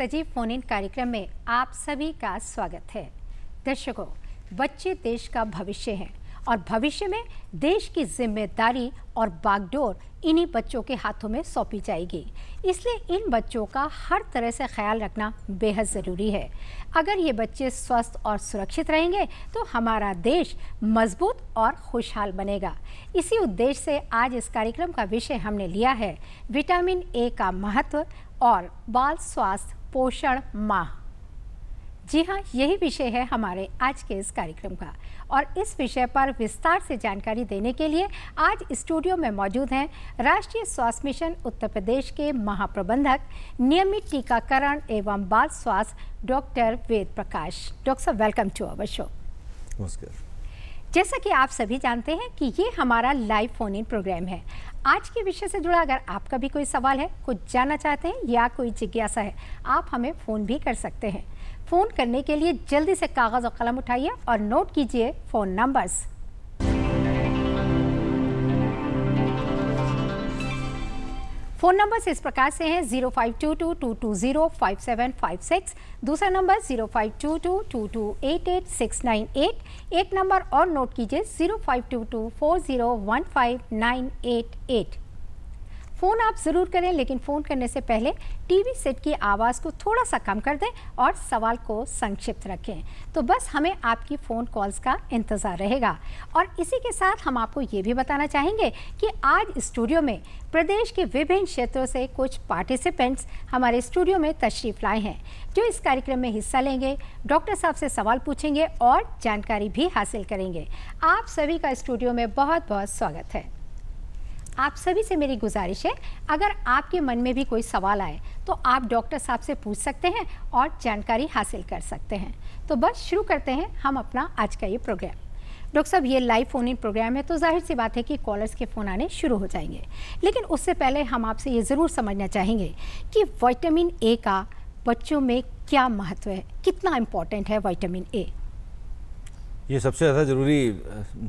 सजीव phone in कार्यक्रम में आप सभी का स्वागत है। दर्शकों, बच्चे देश का भविष्य हैं और भविष्य में देश की जिम्मेदारी और बागडोर इन्हीं बच्चों के हाथों में सौंपी जाएगी। इसलिए इन बच्चों का हर तरह से ख्याल रखना बेहद ज़रूरी है। अगर ये बच्चे स्वस्थ और सुरक्षित रहेंगे तो हमारा देश मजबूत और खुशहाल बनेगा। इसी उद्देश्य से आज इस कार्यक्रम का विषय हमने लिया है विटामिन ए का महत्व और बाल स्वास्थ्य पोषण माह। जी हाँ, यही विषय है हमारे आज के इस कार्यक्रम का और इस विषय पर विस्तार से जानकारी देने के लिए आज स्टूडियो में मौजूद हैं राष्ट्रीय स्वास्थ्य मिशन उत्तर प्रदेश के महाप्रबंधक नियमित टीकाकरण एवं बाल स्वास्थ्य डॉक्टर वेद प्रकाश। डॉक्टर साहब, वेलकम टू अवर शो। नमस्कार। जैसा कि आप सभी जानते हैं कि ये हमारा लाइव फोन इन प्रोग्राम है। आज के विषय से जुड़ा अगर आपका भी कोई सवाल है, कुछ जानना चाहते हैं या कोई जिज्ञासा है, आप हमें फ़ोन भी कर सकते हैं। फ़ोन करने के लिए जल्दी से कागज़ और कलम उठाइए और नोट कीजिए फ़ोन नंबर्स। फ़ोन नंबर्स इस प्रकार से हैं 052222055756, दूसरा नंबर 0522228869, एक नंबर और नोट कीजिए 0522401598। फ़ोन आप ज़रूर करें, लेकिन फ़ोन करने से पहले टीवी सेट की आवाज़ को थोड़ा सा कम कर दें और सवाल को संक्षिप्त रखें। तो बस हमें आपकी फ़ोन कॉल्स का इंतज़ार रहेगा। और इसी के साथ हम आपको ये भी बताना चाहेंगे कि आज स्टूडियो में प्रदेश के विभिन्न क्षेत्रों से कुछ पार्टिसिपेंट्स हमारे स्टूडियो में तशरीफ़ लाए हैं, जो इस कार्यक्रम में हिस्सा लेंगे, डॉक्टर साहब से सवाल पूछेंगे और जानकारी भी हासिल करेंगे। आप सभी का स्टूडियो में बहुत बहुत स्वागत है। आप सभी से मेरी गुजारिश है, अगर आपके मन में भी कोई सवाल आए तो आप डॉक्टर साहब से पूछ सकते हैं और जानकारी हासिल कर सकते हैं। तो बस शुरू करते हैं हम अपना आज का ये प्रोग्राम। डॉक्टर साहब, ये लाइव फ़ोन इन प्रोग्राम है तो जाहिर सी बात है कि कॉलर्स के फ़ोन आने शुरू हो जाएंगे, लेकिन उससे पहले हम आपसे ये ज़रूर समझना चाहेंगे कि विटामिन ए का बच्चों में क्या महत्व है, कितना इम्पोर्टेंट है विटामिन ए? ये सबसे ज़्यादा ज़रूरी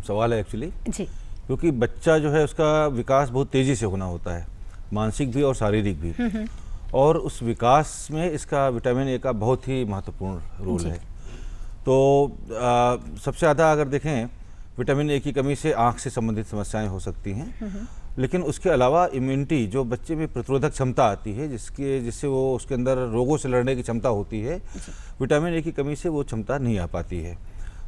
सवाल है एक्चुअली जी, क्योंकि बच्चा जो है उसका विकास बहुत तेज़ी से होना होता है, मानसिक भी और शारीरिक भी, और उस विकास में इसका विटामिन ए का बहुत ही महत्वपूर्ण रोल है। तो सबसे ज़्यादा अगर देखें, विटामिन ए की कमी से आँख से संबंधित समस्याएं हो सकती हैं, लेकिन उसके अलावा इम्यूनिटी, जो बच्चे में प्रतिरोधक क्षमता आती है जिससे वो उसके अंदर रोगों से लड़ने की क्षमता होती है, विटामिन ए की कमी से वो क्षमता नहीं आ पाती है।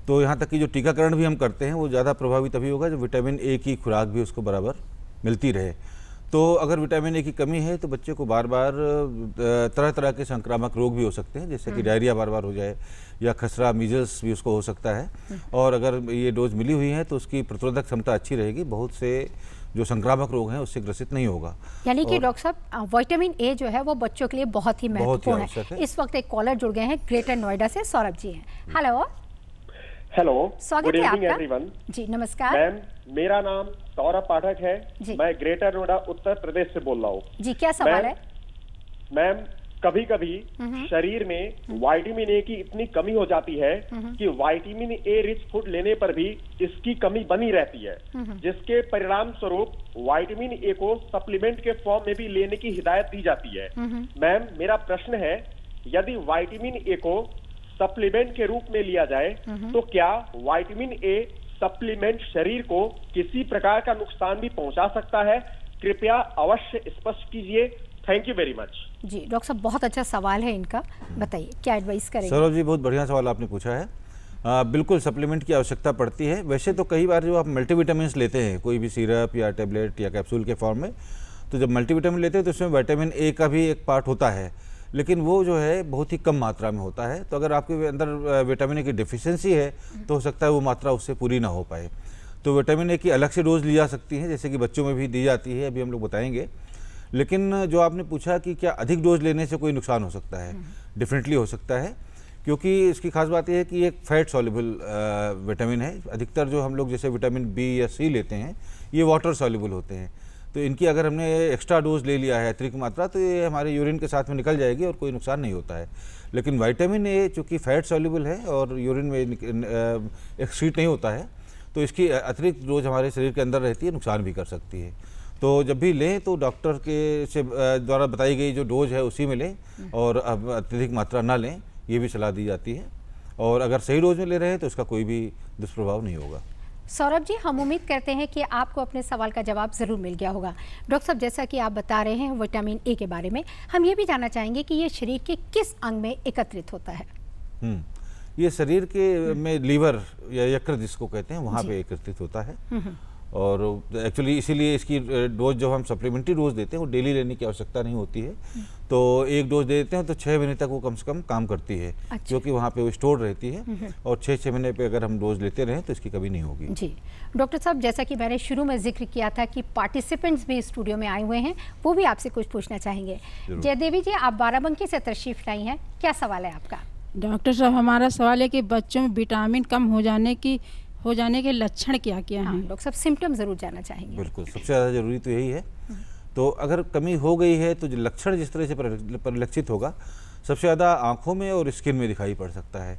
तो यहाँ तक कि जो टीकाकरण भी हम करते हैं वो ज़्यादा प्रभावी तभी होगा जब विटामिन ए की खुराक भी उसको बराबर मिलती रहे। तो अगर विटामिन ए की कमी है तो बच्चे को बार बार तरह तरह के संक्रामक रोग भी हो सकते हैं, जैसे कि डायरिया बार बार हो जाए या खसरा मीजल्स भी उसको हो सकता है। और अगर ये डोज मिली हुई है तो उसकी प्रतिरोधक क्षमता अच्छी रहेगी, बहुत से जो संक्रामक रोग हैं उससे ग्रसित नहीं होगा। यानी कि डॉक्टर साहब, विटामिन ए जो है वो बच्चों के लिए बहुत ही महत्वपूर्ण है। इस वक्त एक कॉलर जुड़ गए हैं, ग्रेटर नोएडा से सौरभ जी हैं। हेलो, स्वागत है आपका। एवरीवन। जी नमस्कार मैम, मेरा नाम सौरभ पाठक है। मैं ग्रेटर नोएडा उत्तर प्रदेश से बोल रहा हूँ। जी, क्या सवाल है? मैम, कभी कभी शरीर में विटामिन ए की इतनी कमी हो जाती है कि विटामिन ए रिच फूड लेने पर भी इसकी कमी बनी रहती है, जिसके परिणाम स्वरूप विटामिन ए को सप्लीमेंट के फॉर्म में भी लेने की हिदायत दी जाती है। मैम, मेरा प्रश्न है, यदि विटामिन ए को सप्लीमेंट के रूप में लिया जाए तो क्या विटामिन ए सप्लीमेंट शरीर को किसी प्रकार का नुकसान भी पहुंचा सकता है? कृपया अवश्य स्पष्ट कीजिए। Thank you very much. जी डॉक्टर साहब, बहुत अच्छा सवाल है इनका, बताइए क्या एडवाइस करेंगे? सौरभ जी, बहुत बढ़िया सवाल आपने पूछा है। बिल्कुल सप्लीमेंट की आवश्यकता पड़ती है। वैसे तो कई बार जो आप मल्टीविटामिन लेते हैं, कोई भी सिरप या टेबलेट या कैप्सूल के फॉर्म में, तो जब मल्टीविटामिन लेते हैं तो उसमें विटामिन ए का भी एक पार्ट होता है, लेकिन वो जो है बहुत ही कम मात्रा में होता है। तो अगर आपके अंदर विटामिन ए की डिफिशियंसी है तो हो सकता है वो मात्रा उससे पूरी ना हो पाए। तो विटामिन ए की अलग से डोज ली जा सकती है, जैसे कि बच्चों में भी दी जाती है, अभी हम लोग बताएंगे। लेकिन जो आपने पूछा कि क्या अधिक डोज लेने से कोई नुकसान हो सकता है, डेफिनेटली हो सकता है, क्योंकि इसकी खास बात यह है कि एक फैट सॉल्युबल विटामिन है। अधिकतर जो हम लोग जैसे विटामिन बी या सी लेते हैं ये वाटर सॉल्युबल होते हैं, तो इनकी अगर हमने एक्स्ट्रा डोज ले लिया है, अतिरिक्त मात्रा, तो ये हमारे यूरिन के साथ में निकल जाएगी और कोई नुकसान नहीं होता है। लेकिन विटामिन ए चूँकि फैट सॉल्युबल है और यूरिन में एक्सक्रीट नहीं होता है, तो इसकी अतिरिक्त डोज हमारे शरीर के अंदर रहती है, नुकसान भी कर सकती है। तो जब भी लें तो डॉक्टर के से द्वारा बताई गई जो डोज है उसी में लें, और अब अत्यधिक मात्रा ना लें, ये भी सलाह दी जाती है। और अगर सही डोज में ले रहे हैं तो इसका कोई भी दुष्प्रभाव नहीं होगा। सौरभ जी, हम उम्मीद करते हैं कि आपको अपने सवाल का जवाब ज़रूर मिल गया होगा। डॉक्टर साहब, जैसा कि आप बता रहे हैं विटामिन ए के बारे में, हम ये भी जानना चाहेंगे कि ये शरीर के किस अंग में एकत्रित होता है? ये शरीर के में लीवर या यकृत जिसको कहते हैं वहाँ पे एकत्रित होता है। और एक्चुअली इसीलिए इसकी डोज जब हम सप्लीमेंट्री डोज देते हैं वो डेली लेने की आवश्यकता नहीं होती है। तो एक डोज दे देते हैं तो 6 महीने तक वो कम से कम काम करती है। अच्छा। क्योंकि वहाँ पे वो स्टोर रहती है, और 6 महीने पे अगर हम डोज लेते रहें तो इसकी कभी नहीं होगी। जी डॉक्टर साहब, जैसा कि मैंने शुरू में जिक्र किया था कि पार्टिसिपेंट्स भी स्टूडियो में आए हुए हैं, वो भी आपसे कुछ पूछना चाहेंगे। जयदेवी जी, आप बाराबंकी से तशरीफ लाई हैं, क्या सवाल है आपका? डॉक्टर साहब, हमारा सवाल है कि बच्चों में विटामिन कम हो जाने के लक्षण क्या क्या हैं? डॉक्टर साहब, सिम्टम ज़रूर जानना चाहेंगे। बिल्कुल, सबसे ज़्यादा ज़रूरी तो यही है। तो अगर कमी हो गई है तो जो लक्षण जिस तरह से परिलक्षित होगा, सबसे ज़्यादा आँखों में और स्किन में दिखाई पड़ सकता है।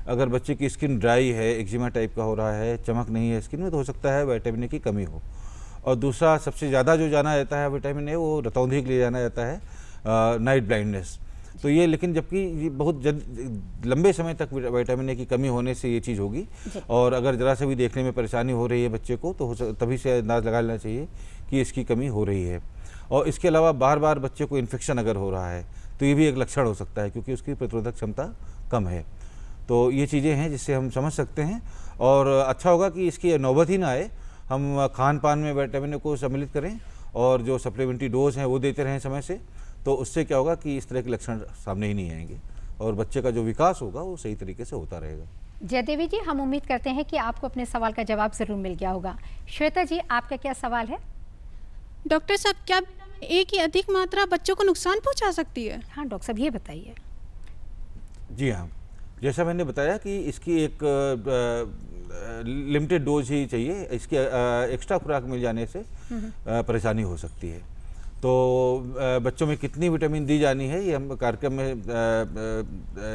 अगर बच्चे की स्किन ड्राई है, एक्जिमा टाइप का हो रहा है, चमक नहीं है स्किन में, तो हो सकता है विटामिन ए की कमी हो। और दूसरा सबसे ज़्यादा जो जाना जाता है विटामिन ए, वो रतौंधी के लिए जाना जाता है, नाइट ब्लाइंडनेस। तो ये, लेकिन जबकि ये बहुत लंबे समय तक विटामिन ए की कमी होने से ये चीज़ होगी। और अगर ज़रा से भी देखने में परेशानी हो रही है बच्चे को, तो तभी से अंदाज़ लगा लेना चाहिए कि इसकी कमी हो रही है। और इसके अलावा बार बार बच्चे को इन्फेक्शन अगर हो रहा है तो ये भी एक लक्षण हो सकता है, क्योंकि उसकी प्रतिरोधक क्षमता कम है। तो ये चीज़ें हैं जिससे हम समझ सकते हैं। और अच्छा होगा कि इसकी नौबत ही ना आए, हम खान पान में विटामिन ए को सम्मिलित करें और जो सप्लीमेंट्री डोज हैं वो देते रहें समय से। तो उससे क्या होगा कि इस तरह के लक्षण सामने ही नहीं आएंगे, और बच्चे का जो विकास होगा वो सही तरीके से होता रहेगा। जयदेवी जी, हम उम्मीद करते हैं कि आपको अपने सवाल का जवाब ज़रूर मिल गया होगा। श्वेता जी, आपका क्या सवाल है? डॉक्टर साहब, क्या विटामिन ए की अधिक मात्रा बच्चों को नुकसान पहुंचा सकती है? हाँ डॉक्टर साहब, ये बताइए। जी हाँ, जैसा मैंने बताया कि इसकी एक लिमिटेड डोज ही चाहिए। इसके एक्स्ट्रा खुराक मिल जाने से परेशानी हो सकती है। तो बच्चों में कितनी विटामिन दी जानी है ये हम कार्यक्रम में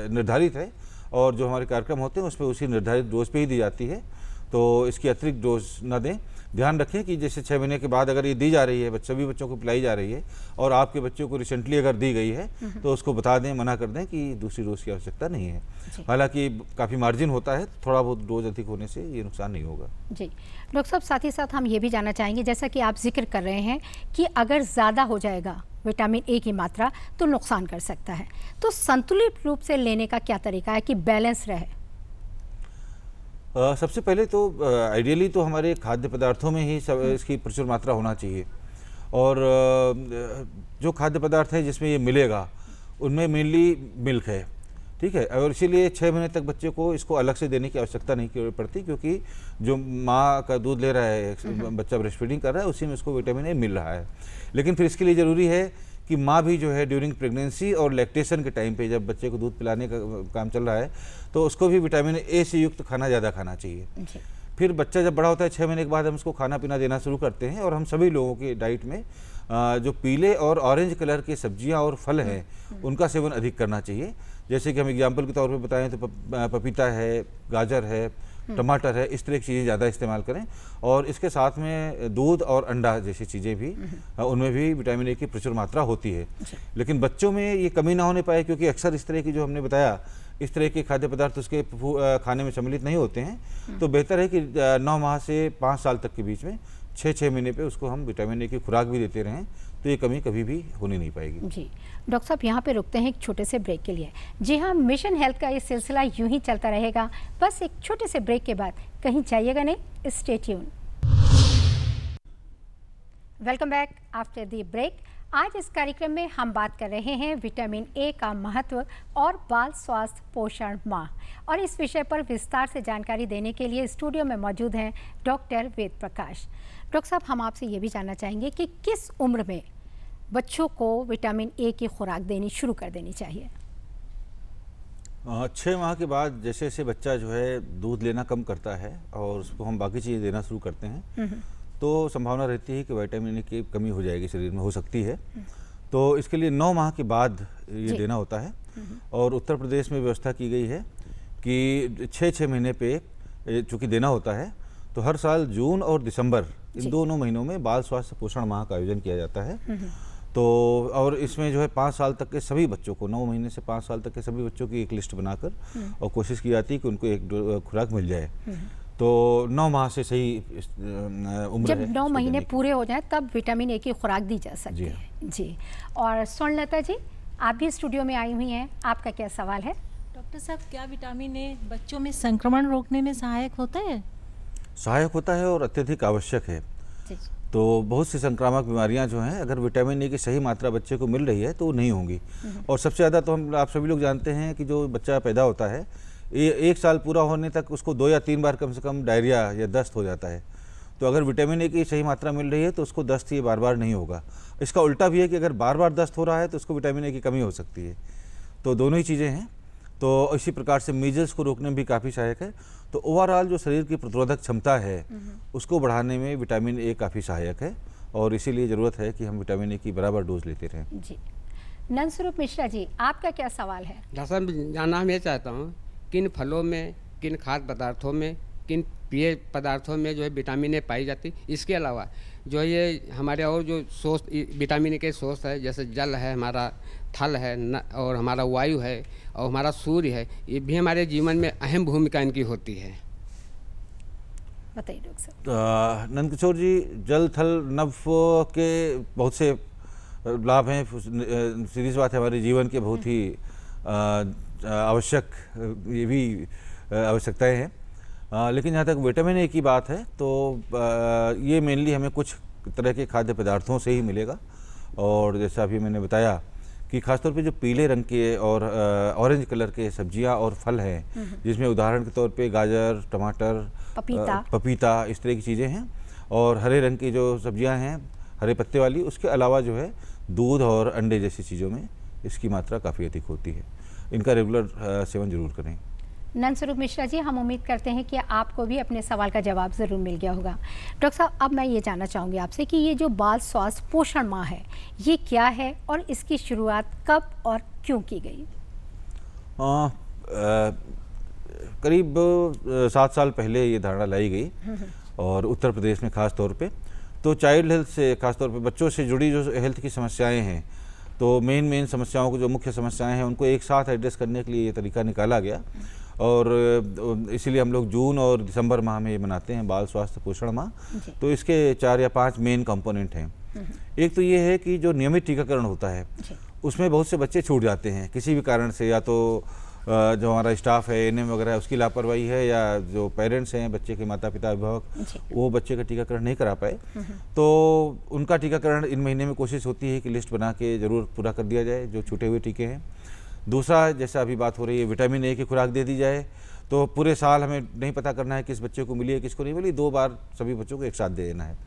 निर्धारित है, और जो हमारे कार्यक्रम होते हैं उसमें उसी निर्धारित डोज पे ही दी जाती है। तो इसकी अतिरिक्त डोज ना दें। ध्यान रखें कि जैसे 6 महीने के बाद अगर ये दी जा रही है, सभी बच्चों को पिलाई जा रही है, और आपके बच्चों को रिसेंटली अगर दी गई है तो उसको बता दें, मना कर दें कि दूसरी डोज की आवश्यकता नहीं है। हालांकि काफ़ी मार्जिन होता है, थोड़ा बहुत डोज अधिक होने से ये नुकसान नहीं होगा। जी डॉक्टर साहब, साथ ही साथ हम ये भी जानना चाहेंगे, जैसा कि आप जिक्र कर रहे हैं कि अगर ज़्यादा हो जाएगा विटामिन ए की मात्रा तो नुकसान कर सकता है, तो संतुलित रूप से लेने का क्या तरीका है कि बैलेंस रहे? सबसे पहले तो आइडियली तो हमारे खाद्य पदार्थों में ही इसकी प्रचुर मात्रा होना चाहिए। और जो खाद्य पदार्थ है जिसमें ये मिलेगा उनमें मेनली मिल्क है, ठीक है। और इसीलिए 6 महीने तक बच्चे को इसको अलग से देने की आवश्यकता नहीं पड़ती, क्योंकि जो माँ का दूध ले रहा है, बच्चा ब्रेस्ट फीडिंग कर रहा है, उसी में उसको विटामिन ए मिल रहा है। लेकिन फिर इसके लिए ज़रूरी है कि माँ भी जो है ड्यूरिंग प्रेगनेंसी और लैक्टेशन के टाइम पे, जब बच्चे को दूध पिलाने का काम चल रहा है, तो उसको भी विटामिन ए से युक्त खाना ज़्यादा खाना चाहिए। फिर बच्चा जब बड़ा होता है 6 महीने के बाद हम उसको खाना पीना देना शुरू करते हैं, और हम सभी लोगों की डाइट में जो पीले और ऑरेंज कलर की सब्जियां और फल हैं उनका सेवन अधिक करना चाहिए। जैसे कि हम एग्जाम्पल के तौर पे बताएं तो पपीता है, गाजर है, टमाटर है, इस तरह की चीज़ें ज़्यादा इस्तेमाल करें। और इसके साथ में दूध और अंडा जैसी चीज़ें भी, उनमें भी विटामिन ए की प्रचुर मात्रा होती है। लेकिन बच्चों में ये कमी ना होने पाए, क्योंकि अक्सर इस तरह की जो हमने बताया, इस तरह के खाद्य पदार्थ उसके खाने में सम्मिलित नहीं होते हैं। तो बेहतर है कि 9 माह से 5 साल तक के बीच में 6-6 महीने पे उसको हम विटामिन ए की खुराक भी देते रहें, तो ये कमी कभी भी होनी नहीं पाएगी। जी डॉक्टर साहब, यहाँ पे रुकते हैं एक छोटे से ब्रेक के लिए। जी हाँ, मिशन हेल्थ का ये सिलसिला यूं ही चलता रहेगा, बस एक छोटे से ब्रेक के बाद कहीं जाइएगा नहीं, stay tune. Welcome back after the break. आज इस कार्यक्रम में हम बात कर रहे हैं विटामिन ए का महत्व और बाल स्वास्थ्य पोषण माह, और इस विषय पर विस्तार से जानकारी देने के लिए स्टूडियो में मौजूद हैं डॉक्टर वेद प्रकाश। डॉक्टर साहब, हम आपसे ये भी जानना चाहेंगे कि किस उम्र में बच्चों को विटामिन ए की खुराक देनी शुरू कर देनी चाहिए? 6 माह के बाद जैसे जैसे बच्चा जो है दूध लेना कम करता है और उसको हम बाकी चीज़ें देना शुरू करते हैं, तो संभावना रहती है कि विटामिन ए की कमी हो जाएगी, शरीर में हो सकती है। तो इसके लिए 9 माह के बाद ये देना होता है। और उत्तर प्रदेश में व्यवस्था की गई है कि 6-6 महीने पे चूँकि देना होता है, तो हर साल जून और दिसंबर इन 2 महीनों में बाल स्वास्थ्य पोषण माह का आयोजन किया जाता है। तो और इसमें जो है 5 साल तक के सभी बच्चों को, 9 महीने से 5 साल तक के सभी बच्चों की एक लिस्ट बनाकर और कोशिश की जाती है कि उनको एक खुराक मिल जाए। तो 9 माह से सही उम्र जब है 9 इसको महीने देने की। पूरे हो जाएं तब विटामिन ए की खुराक दी जा सकती जी है। जी। और स्वर्णलता जी, आप भी स्टूडियो में आई हुई हैं, आपका क्या सवाल है? डॉक्टर साहब, क्या विटामिन ए बच्चों में संक्रमण रोकने में सहायक होता है? सहायक होता है और अत्यधिक आवश्यक है। जी। तो बहुत सी संक्रामक बीमारियां जो हैं, अगर विटामिन ए की सही मात्रा बच्चे को मिल रही है तो वो नहीं होंगी। और सबसे ज़्यादा तो आप सभी लोग जानते हैं कि जो बच्चा पैदा होता है, 1 साल पूरा होने तक उसको 2 या 3 बार कम से कम डायरिया या दस्त हो जाता है। तो अगर विटामिन ए की सही मात्रा मिल रही है तो उसको दस्त ये बार बार नहीं होगा। इसका उल्टा भी है कि अगर बार बार दस्त हो रहा है तो उसको विटामिन ए की कमी हो सकती है। तो दोनों ही चीज़ें हैं। तो इसी प्रकार से मीजल्स को रोकने में भी काफ़ी सहायक है। तो ओवरऑल जो शरीर की प्रतिरोधक क्षमता है उसको बढ़ाने में विटामिन ए काफ़ी सहायक है और इसीलिए ज़रूरत है कि हम विटामिन ए की बराबर डोज लेते रहें। जी। नंदस्वरूप मिश्रा जी, आपका क्या सवाल है? डॉक्टर साहब, जानना हम ये चाहता हूँ, किन फलों में, किन खाद्य पदार्थों में, किन पेय पदार्थों में जो है विटामिन ए पाई जाती। इसके अलावा जो ये हमारे और जो सोर्स विटामिन ए के सोर्स है, जैसे जल है, हमारा थल है और हमारा वायु है और हमारा सूर्य है, ये भी हमारे जीवन में अहम भूमिका इनकी होती है। बताइए डॉक्टर साहब। नंदकिशोर जी, जल थल नभ के बहुत से लाभ हैं। सीधी सी बात है, हमारे जीवन के बहुत ही आवश्यक ये भी आवश्यकताएं हैं। लेकिन जहाँ तक विटामिन ए की बात है तो ये मेनली हमें कुछ तरह के खाद्य पदार्थों से ही मिलेगा। और जैसा अभी मैंने बताया कि खासतौर पे जो पीले रंग के और ऑरेंज कलर के सब्जियां और फल हैं, जिसमें उदाहरण के तौर पे गाजर, टमाटर, पपीता, इस तरह की चीज़ें हैं। और हरे रंग की जो सब्जियां हैं, हरे पत्ते वाली, उसके अलावा जो है दूध और अंडे जैसी चीज़ों में इसकी मात्रा काफ़ी अधिक होती है। इनका रेगुलर सेवन जरूर करें। नंदस्वरूप मिश्रा जी, हम उम्मीद करते हैं कि आपको भी अपने सवाल का जवाब ज़रूर मिल गया होगा। डॉक्टर साहब, अब मैं ये जानना चाहूँगी आपसे कि ये जो बाल स्वास्थ्य पोषण माह है, ये क्या है और इसकी शुरुआत कब और क्यों की गई? करीब 7 साल पहले ये धारणा लाई गई और उत्तर प्रदेश में खास तौर पे तो चाइल्ड हेल्थ से, खास तौर पे बच्चों से जुड़ी जो हेल्थ की समस्याएं हैं, तो मेन समस्याओं को, जो मुख्य समस्याएं हैं, उनको एक साथ एड्रेस करने के लिए ये तरीका निकाला गया। और इसीलिए हम लोग जून और दिसंबर माह में ये मनाते हैं बाल स्वास्थ्य पोषण माह। तो इसके 4 या 5 मेन कंपोनेंट हैं। एक तो ये है कि जो नियमित टीकाकरण होता है उसमें बहुत से बच्चे छूट जाते हैं किसी भी कारण से, या तो जो हमारा स्टाफ है, एएनएम वगैरह है, उसकी लापरवाही है, या जो पेरेंट्स हैं, बच्चे के माता पिता अभिभावक, वो बच्चे का टीकाकरण नहीं करा पाए। तो उनका टीकाकरण इन महीने में कोशिश होती है कि लिस्ट बना के ज़रूर पूरा कर दिया जाए जो छूटे हुए टीके हैं। दूसरा, जैसा अभी बात हो रही है, विटामिन ए की खुराक दे दी जाए। तो पूरे साल हमें नहीं पता करना है किस बच्चे को मिली है, किसको नहीं मिली, 2 बार सभी बच्चों को एक साथ दे देना है।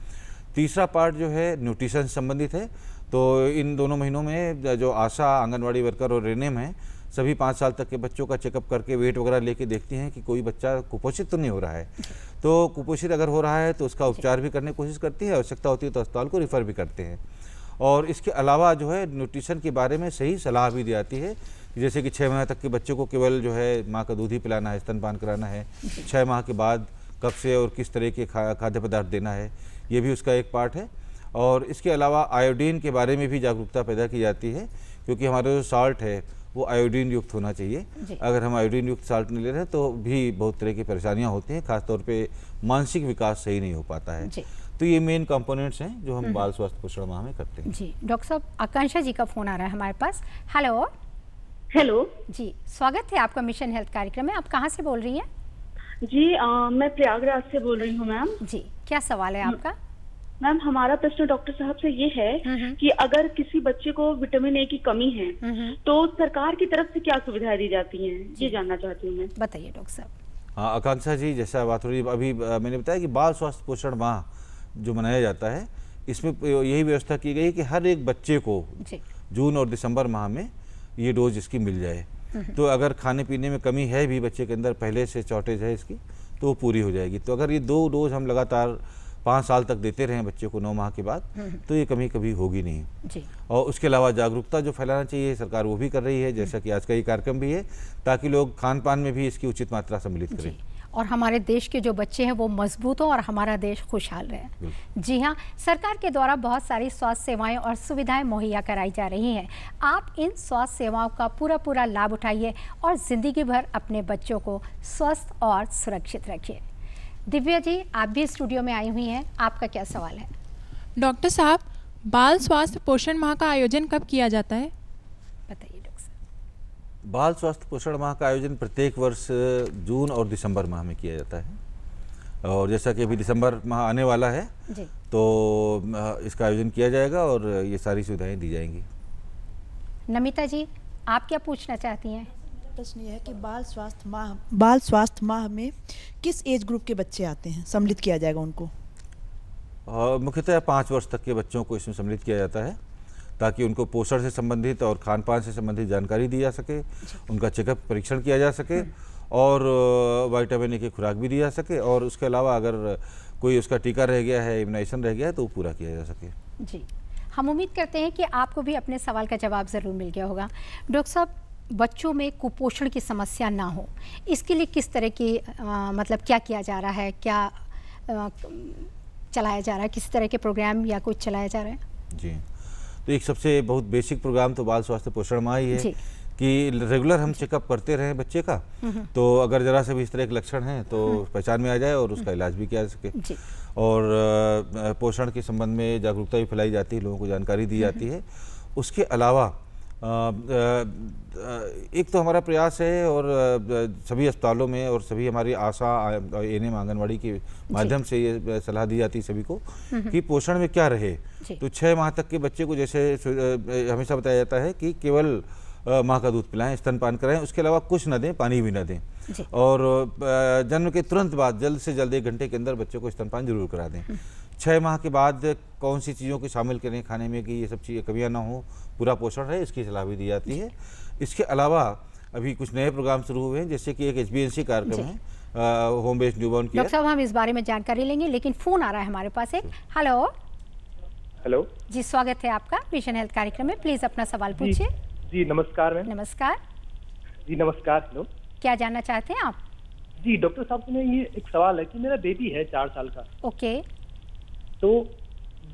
तीसरा पार्ट जो है न्यूट्रिशन संबंधित है। तो इन दोनों महीनों में जो आशा, आंगनवाड़ी वर्कर और एएनएम हैं, सभी 5 साल तक के बच्चों का चेकअप करके वेट वगैरह लेके देखती हैं कि कोई बच्चा कुपोषित तो नहीं हो रहा है। तो कुपोषित अगर हो रहा है तो उसका उपचार भी करने की कोशिश करती है, आवश्यकता होती है तो अस्पताल को रिफ़र भी करते हैं। और इसके अलावा जो है न्यूट्रिशन के बारे में सही सलाह भी दी जाती है, जैसे कि 6 माह तक के बच्चे को केवल जो है माँ का दूध ही पिलाना है, स्तनपान कराना है। 6 माह के बाद कब से और किस तरह के खाद्य पदार्थ देना है, ये भी उसका एक पार्ट है। और इसके अलावा आयोडीन के बारे में भी जागरूकता पैदा की जाती है, क्योंकि हमारा जो साल्ट है वो आयोडीन युक्त होना चाहिए। अगर हम आयोडीन युक्त साल्ट नहीं ले रहे हैं तो भी बहुत तरह की परेशानियां होती हैं, खासतौर पे मानसिक विकास सही नहीं हो पाता है। तो ये मेन कंपोनेंट्स हैं जो हम बाल स्वास्थ्य पोषण माह में करते हैं। जी। डॉक्टर साहब, आकांक्षा जी का फ़ोन आ रहा है हमारे पास। हेलो। हेलो जी, स्वागत है आपका मिशन हेल्थ कार्यक्रम में। आप कहाँ से बोल रही हैं? जी, मैं प्रयागराज से बोल रही हूँ मैम। जी, क्या सवाल है आपका? मैम, हमारा प्रश्न डॉक्टर साहब से ये है कि अगर किसी बच्चे को विटामिन ए की कमी है तो सरकार की तरफ से क्या सुविधाएं दी जाती हैं, ये जानना चाहती हूँ मैं। बताइए डॉक्टर साहब। हाँ आकांक्षा जी, जैसा बात हो रही है अभी मैंने बताया कि बाल स्वास्थ्य पोषण माह जो मनाया जाता है, इसमें यही व्यवस्था की गई कि हर एक बच्चे को जून और दिसंबर माह में ये डोज इसकी मिल जाए। तो अगर खाने पीने में कमी है भी बच्चे के अंदर, पहले से शॉर्टेज है इसकी, तो वो पूरी हो जाएगी। तो अगर ये 2 डोज हम लगातार 5 साल तक देते रहें बच्चे को 9 माह के बाद, तो ये कमी कभी होगी नहीं जी। और उसके अलावा जागरूकता जो फैलाना चाहिए सरकार वो भी कर रही है, जैसा कि आज का ये कार्यक्रम भी है, ताकि लोग खान पान में भी इसकी उचित मात्रा सम्मिलित करें। और हमारे देश के जो बच्चे हैं वो मजबूत हो और हमारा देश खुशहाल रहे। जी हाँ, सरकार के द्वारा बहुत सारी स्वास्थ्य सेवाएं और सुविधाएं मुहैया कराई जा रही हैं। आप इन स्वास्थ्य सेवाओं का पूरा लाभ उठाइए और ज़िंदगी भर अपने बच्चों को स्वस्थ और सुरक्षित रखिए। दिव्या जी, आप भी स्टूडियो में आई हुई हैं, आपका क्या सवाल है? डॉक्टर साहब, बाल स्वास्थ्य पोषण माह का आयोजन कब किया जाता है? बताइए डॉक्टर साहब। बाल स्वास्थ्य पोषण माह का आयोजन प्रत्येक वर्ष जून और दिसंबर माह में किया जाता है, और जैसा कि अभी दिसंबर माह आने वाला है जी। तो इसका आयोजन किया जाएगा और ये सारी सुविधाएं दी जाएंगी। नमिता जी, आप क्या पूछना चाहती हैं? प्रश्न ये है कि बाल स्वास्थ्य माह में किस एज ग्रुप के बच्चे आते हैं, सम्मिलित किया जाएगा उनको? मुख्यतः 5 वर्ष तक के बच्चों को इसमें सम्मिलित किया जाता है, ताकि उनको पोषण से संबंधित और खान पान से संबंधित जानकारी दी जा सके, उनका चेकअप परीक्षण किया जा सके और विटामिन ए की खुराक भी दी जा सके, और उसके अलावा अगर कोई उसका टीका रह गया है, इम्यूनाइजेशन रह गया है, तो वो पूरा किया जा सके। जी, हम उम्मीद करते हैं कि आपको भी अपने सवाल का जवाब ज़रूर मिल गया होगा। डॉक्टर साहब, बच्चों में कुपोषण की समस्या ना हो, इसके लिए किस तरह की मतलब क्या किया जा रहा है, क्या चलाया जा रहा है, किस तरह के प्रोग्राम या कुछ चलाया जा रहा है? जी, तो एक सबसे बहुत बेसिक प्रोग्राम तो बाल स्वास्थ्य पोषण माह ही है कि रेगुलर हम चेकअप करते रहें बच्चे का, तो अगर ज़रा से भी इस तरह के लक्षण हैं तो पहचान में आ जाए और उसका इलाज भी किया जा सके। और पोषण के संबंध में जागरूकता भी फैलाई जाती है, लोगों को जानकारी दी जाती है। उसके अलावा एक तो हमारा प्रयास है और सभी अस्पतालों में और सभी हमारी आशा एएनएम आंगनवाड़ी के माध्यम से ये सलाह दी जाती है सभी को कि पोषण में क्या रहे। तो 6 माह तक के बच्चे को जैसे हमेशा बताया जाता है कि केवल माँ का दूध पिलाएं, स्तनपान कराएं, उसके अलावा कुछ न दें, पानी भी न दें, और जन्म के तुरंत बाद जल्द से जल्द 1 घंटे के अंदर बच्चे को स्तनपान जरूर करा दें। 6 माह के बाद कौन सी चीज़ों को शामिल करें खाने में कि ये सब चीज़ें कमियां ना हो, पूरा पोषण है, इसकी सलाह भी दी जाती है। इसके अलावा अभी कुछ नए प्रोग्राम शुरू हुए हैं, जैसे कि एक HbA1c कार्यक्रम है, home based newborn care. Doctor साहब, हम इस बारे में जानकारी लेंगे, लेकिन फ़ोन आ रहा है हमारे पास एक। हेलो हेलो जी, स्वागत है आपका मिशन हेल्थ कार्यक्रम में, प्लीज़ अपना सवाल पूछिए। जी नमस्कार मैम। नमस्कार जी नमस्कार। हेलो, क्या जानना चाहते हैं आप? जी डॉक्टर साहब से ये एक सवाल है कि मेरा बेबी है 4 साल का। ओके। तो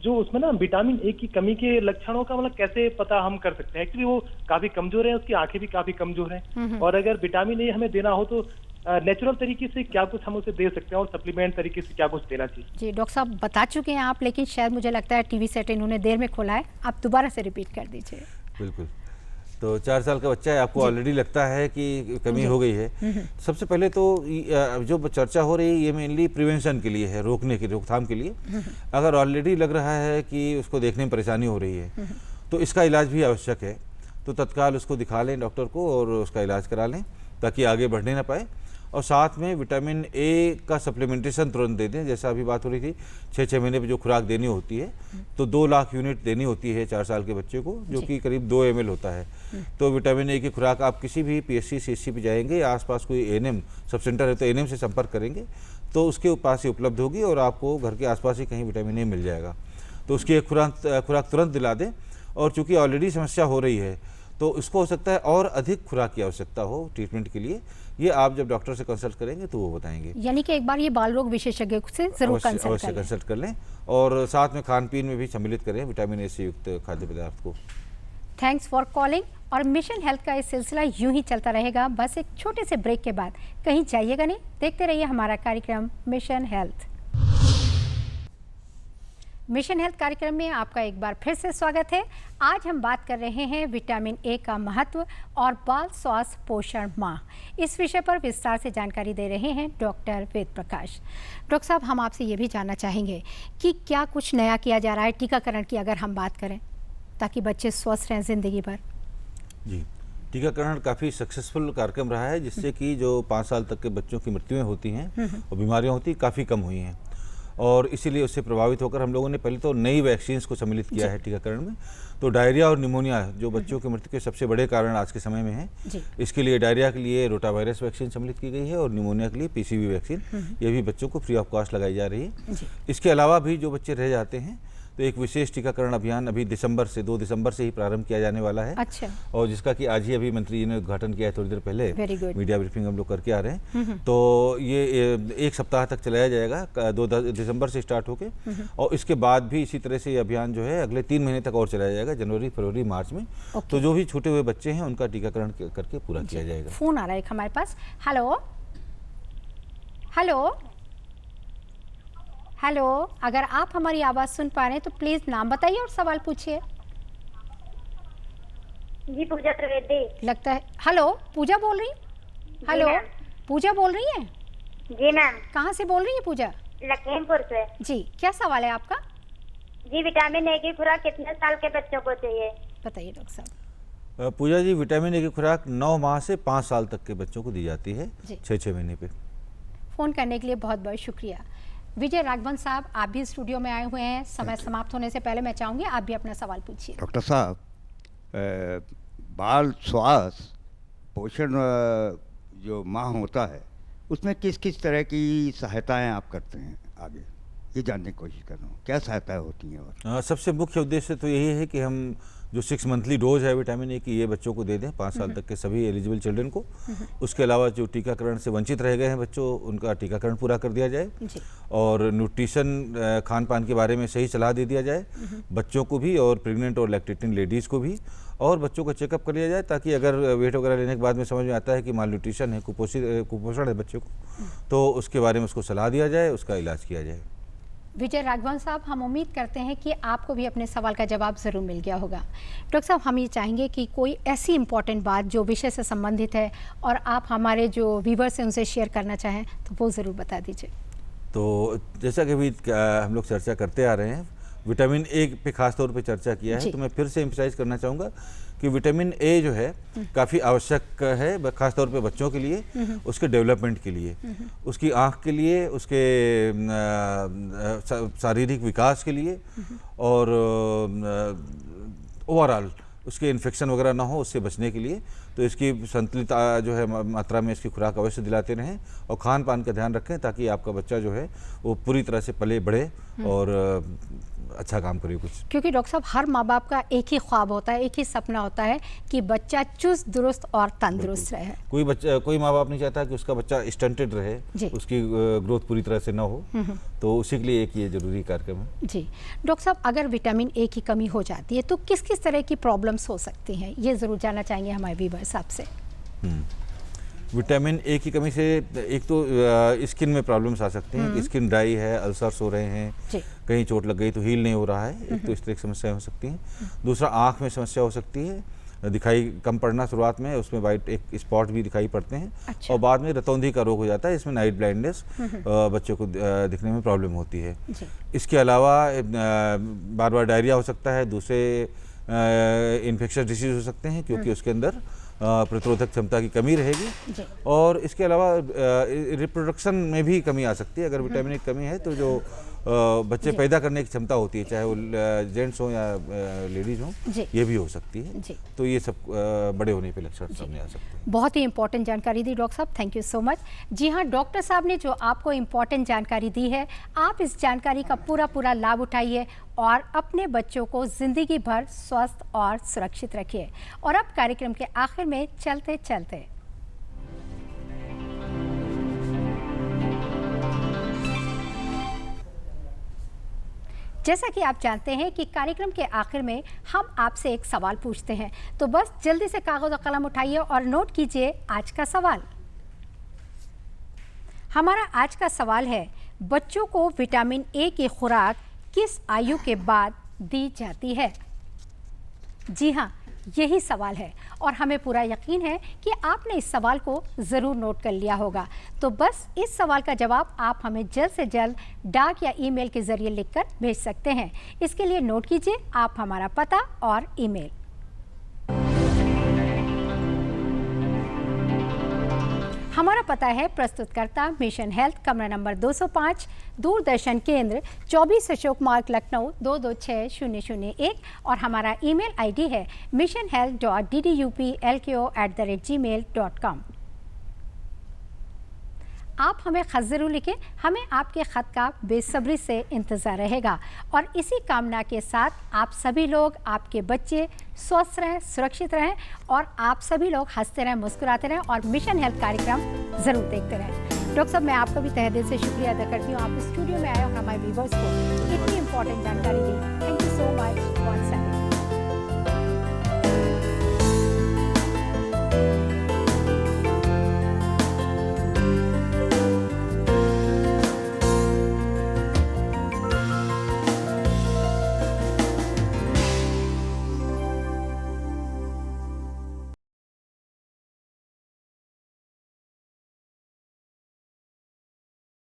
जो उसमें ना विटामिन ए की कमी के लक्षणों का मतलब कैसे पता हम कर सकते हैं? एक्चुअली वो काफी कमजोर है, उसकी आंखें भी काफी कमजोर हैं, और अगर विटामिन ए हमें देना हो तो नेचुरल तरीके से क्या कुछ हम उसे दे सकते हैं और सप्लीमेंट तरीके से क्या कुछ देना चाहिए? जी डॉक्टर साहब बता चुके हैं आप, लेकिन शायद मुझे लगता है टीवी सेट इन्होंने देर में खोला है, आप दोबारा से रिपीट कर दीजिए। बिल्कुल। तो 4 साल का बच्चा है, आपको ऑलरेडी लगता है कि कमी हो गई है। सबसे पहले तो जो चर्चा हो रही है ये मेनली प्रिवेंशन के लिए है, रोकने के रोकथाम के लिए। अगर ऑलरेडी लग रहा है कि उसको देखने में परेशानी हो रही है तो इसका इलाज भी आवश्यक है, तो तत्काल उसको दिखा लें डॉक्टर को और उसका इलाज करा लें ताकि आगे बढ़ने ना पाए। और साथ में विटामिन ए का सप्लीमेंटेशन तुरंत दे दें, जैसा अभी बात हो रही थी 6-6 महीने पे जो खुराक देनी होती है, तो 2 लाख यूनिट देनी होती है 4 साल के बच्चे को, जो कि करीब 2 ml होता है। तो विटामिन ए की खुराक आप किसी भी PSC CSC पे जाएंगे या आसपास कोई ANM सब सेंटर है तो ANM से संपर्क करेंगे तो उसके पास ही उपलब्ध होगी और आपको घर के आसपास ही कहीं विटामिन ए मिल जाएगा। तो उसकी एक खुराक तुरंत दिला दें। और चूँकि ऑलरेडी समस्या हो रही है तो इसको हो सकता है और अधिक खुराक की आवश्यकता हो ट्रीटमेंट के लिए, ये आप जब डॉक्टर से कंसल्ट करेंगे तो वो बताएंगे। यानी कि एक बार ये बाल रोग विशेषज्ञ से जरूर कंसल्ट कर लें और साथ में खान पीन में भी सम्मिलित करें विटामिन ए से युक्त खाद्य पदार्थ को। Thanks for calling. और मिशन हेल्थ का ये सिलसिला यूं ही चलता रहेगा, बस एक छोटे से ब्रेक के बाद कहीं जाइएगा नहीं, देखते रहिए हमारा कार्यक्रम मिशन हेल्थ। मिशन हेल्थ कार्यक्रम में आपका एक बार फिर से स्वागत है। आज हम बात कर रहे हैं विटामिन ए का महत्व और बाल स्वास्थ्य पोषण माह। इस विषय पर विस्तार से जानकारी दे रहे हैं डॉक्टर वेद प्रकाश। डॉक्टर साहब, हम आपसे ये भी जानना चाहेंगे कि क्या कुछ नया किया जा रहा है टीकाकरण की अगर हम बात करें, ताकि बच्चे स्वस्थ रहें जिंदगी भर? जी, टीकाकरण काफ़ी सक्सेसफुल कार्यक्रम रहा है, जिससे कि जो 5 साल तक के बच्चों की मृत्युएं होती हैं और बीमारियां होती काफ़ी कम हुई हैं। और इसीलिए उससे प्रभावित होकर हम लोगों ने पहले तो नई वैक्सीन्स को सम्मिलित किया है टीकाकरण में। तो डायरिया और निमोनिया जो बच्चों की मृत्यु के सबसे बड़े कारण आज के समय में हैं, इसके लिए डायरिया के लिए रोटावायरस वैक्सीन सम्मिलित की गई है और निमोनिया के लिए PCV वैक्सीन, ये भी बच्चों को फ्री ऑफ कॉस्ट लगाई जा रही है। इसके अलावा भी जो बच्चे रह जाते हैं तो एक विशेष टीकाकरण अभियान अभी 2 दिसंबर से ही प्रारंभ किया जाने वाला है। अच्छा। और जिसका कि आज ही अभी मंत्री जी ने उद्घाटन किया है, थोड़ी देर पहले मीडिया ब्रीफिंग हम लोग करके आ रहे हैं। तो ये 1 सप्ताह तक चलाया जाएगा, 2 दिसंबर से स्टार्ट होके, और इसके बाद भी इसी तरह से ये अभियान जो है अगले 3 महीने तक और चलाया जाएगा, जनवरी, फरवरी, मार्च में। तो जो भी छूटे हुए बच्चे हैं उनका टीकाकरण करके पूरा किया जाएगा। फोन आ रहा है हमारे पास। हेलो हेलो हेलो, अगर आप हमारी आवाज़ सुन पा रहे हैं तो प्लीज़ नाम बताइए और सवाल पूछिए। जी, पूजा त्रिवेदी लगता है। हेलो, पूजा बोल रही? हेलो, पूजा बोल रही हैं? जी मैम। कहाँ से बोल रही है पूजा? लखीमपुर से। जी, क्या सवाल है आपका? जी, विटामिन ए की खुराक कितने साल के बच्चों को चाहिए? बताइए डॉक्टर साहब। पूजा जी, विटामिन ए की खुराक 9 माह से 5 साल तक के बच्चों को दी जाती है, 6-6 महीने पे। फ़ोन करने के लिए बहुत बहुत शुक्रिया। विजय राघवन साहब, आप भी स्टूडियो में आए हुए हैं। समय समाप्त होने से पहले मैं चाहूँगी आप भी अपना सवाल पूछिए। डॉक्टर साहब, बाल स्वास्थ्य पोषण जो माह होता है उसमें किस किस तरह की सहायताएं आप करते हैं? आगे ये जानने की कोशिश कर रहा हूँ, क्या सहायताएं होती हैं? और सबसे मुख्य उद्देश्य तो यही है कि हम जो 6 मंथली डोज है विटामिन ए की, ये बच्चों को दे दें, 5 साल तक के सभी एलिजिबल चिल्ड्रन को। उसके अलावा जो टीकाकरण से वंचित रह गए हैं बच्चों, उनका टीकाकरण पूरा कर दिया जाए, और न्यूट्रिशन खान पान के बारे में सही सलाह दे दिया जाए बच्चों को भी, और प्रेग्नेंट और लैक्टेटिंग लेडीज़ को भी, और बच्चों का चेकअप कर लिया जाए, ताकि अगर वेट वगैरह लेने के बाद में समझ में आता है कि माल न्यूट्रिशन है, कुपोषण है बच्चे को, तो उसके बारे में उसको सलाह दिया जाए, उसका इलाज किया जाए। विजय राघवन साहब, हम उम्मीद करते हैं कि आपको भी अपने सवाल का जवाब ज़रूर मिल गया होगा। डॉक्टर साहब, हम ये चाहेंगे कि कोई ऐसी इम्पॉर्टेंट बात जो विषय से संबंधित है और आप हमारे जो व्यूवर्स हैं उनसे शेयर करना चाहें तो वो ज़रूर बता दीजिए। तो जैसा कि अभी हम लोग चर्चा करते आ रहे हैं, विटामिन ए पे खास तौर पे चर्चा किया है, तो मैं फिर से एम्फसाइज करना चाहूँगा कि विटामिन ए जो है काफ़ी आवश्यक है, खास तौर पे बच्चों के लिए, उसके डेवलपमेंट के लिए, उसकी आँख के लिए, उसके शारीरिक विकास के लिए, और ओवरऑल उसके इन्फेक्शन वगैरह ना हो, उससे बचने के लिए। तो इसकी संतुलित जो है मात्रा में इसकी खुराक अवश्य दिलाते रहें, और खान पान का ध्यान रखें, ताकि आपका बच्चा जो है वो पूरी तरह से पले बढ़े और अच्छा काम करे कुछ। क्योंकि डॉक्टर साहब, हर माँ बाप का एक ही ख्वाब होता है, एक ही सपना होता है कि बच्चा चुस्त दुरुस्त और तंदुरुस्त रहे। कोई माँ बाप नहीं चाहता कि उसका बच्चा स्टंटेड रहे, उसकी ग्रोथ पूरी तरह से ना हो, तो उसी के लिए एक ये जरूरी कार्यक्रम है। जी डॉक्टर साहब, अगर विटामिन ए की कमी हो जाती है तो किस किस तरह की प्रॉब्लम्स हो सकती हैं, ये ज़रूर जानना चाहेंगे हमारे व्यूअर्स आपसे। विटामिन ए की कमी से एक तो स्किन में प्रॉब्लम्स आ सकते हैं, कि स्किन ड्राई है, अल्सर्स हो रहे हैं, कहीं चोट लग गई तो हील नहीं हो रहा है, एक तो इस तरह की समस्या हो सकती है। दूसरा, आँख में समस्या हो सकती है, दिखाई कम पड़ना शुरुआत में, उसमें वाइट एक स्पॉट भी दिखाई पड़ते हैं। और बाद में रतौंधी का रोग हो जाता है, इसमें नाइट ब्लाइंडनेस, बच्चों को दिखने में प्रॉब्लम होती है। इसके अलावा बार बार डायरिया हो सकता है, दूसरे इन्फेक्शस डिसीज हो सकते हैं, क्योंकि उसके अंदर प्रतिरोधक क्षमता की कमी रहेगी। और इसके अलावा रिप्रोडक्शन में भी कमी आ सकती है। अगर विटामिन ए की कमी है तो जो बच्चे पैदा करने की क्षमता होती है, चाहे वो जेंट्स हो या लेडीज हो, ये भी हो सकती है। तो ये सब बड़े होने पे लक्षण सामने आ सकते हैं। बहुत ही इंपॉर्टेंट जानकारी दी डॉक्टर साहब, थैंक यू सो मच। जी हाँ, डॉक्टर साहब ने जो आपको इम्पॉर्टेंट जानकारी दी है, आप इस जानकारी का पूरा लाभ उठाइए और अपने बच्चों को ज़िंदगी भर स्वस्थ और सुरक्षित रखिए। और अब कार्यक्रम के आखिर में चलते चलते जैसा कि आप जानते हैं कि कार्यक्रम के आखिर में हम आपसे एक सवाल पूछते हैं, तो बस जल्दी से कागज़ और कलम उठाइए और नोट कीजिए आज का सवाल। हमारा आज का सवाल है, बच्चों को विटामिन ए की खुराक किस आयु के बाद दी जाती है? जी हाँ, यही सवाल है और हमें पूरा यकीन है कि आपने इस सवाल को ज़रूर नोट कर लिया होगा। तो बस इस सवाल का जवाब आप हमें जल्द से जल्द डाक या ईमेल के ज़रिए लिखकर भेज सकते हैं। इसके लिए नोट कीजिए आप हमारा पता और ईमेल। हमारा पता है प्रस्तुतकर्ता मिशन हेल्थ, कमरा नंबर 205, दूरदर्शन केंद्र 24 अशोक मार्ग, लखनऊ 226001 और हमारा ईमेल आईडी है missionhealth.ddupLKO@gmail.com। आप हमें ख़त ज़रूर लिखें, हमें आपके ख़त का बेसब्री से इंतज़ार रहेगा। और इसी कामना के साथ आप सभी लोग, आपके बच्चे स्वस्थ रहें, सुरक्षित रहें और आप सभी लोग हंसते रहें, मुस्कुराते रहें और मिशन हेल्थ कार्यक्रम ज़रूर देखते रहें। डॉक्टर साहब, मैं आपका भी तहे दिल से शुक्रिया अदा करती हूँ, आप स्टूडियो में आए और हमारे व्यूवर्स को इतनी इंपॉर्टेंट जानकारी दी। Thank you so much.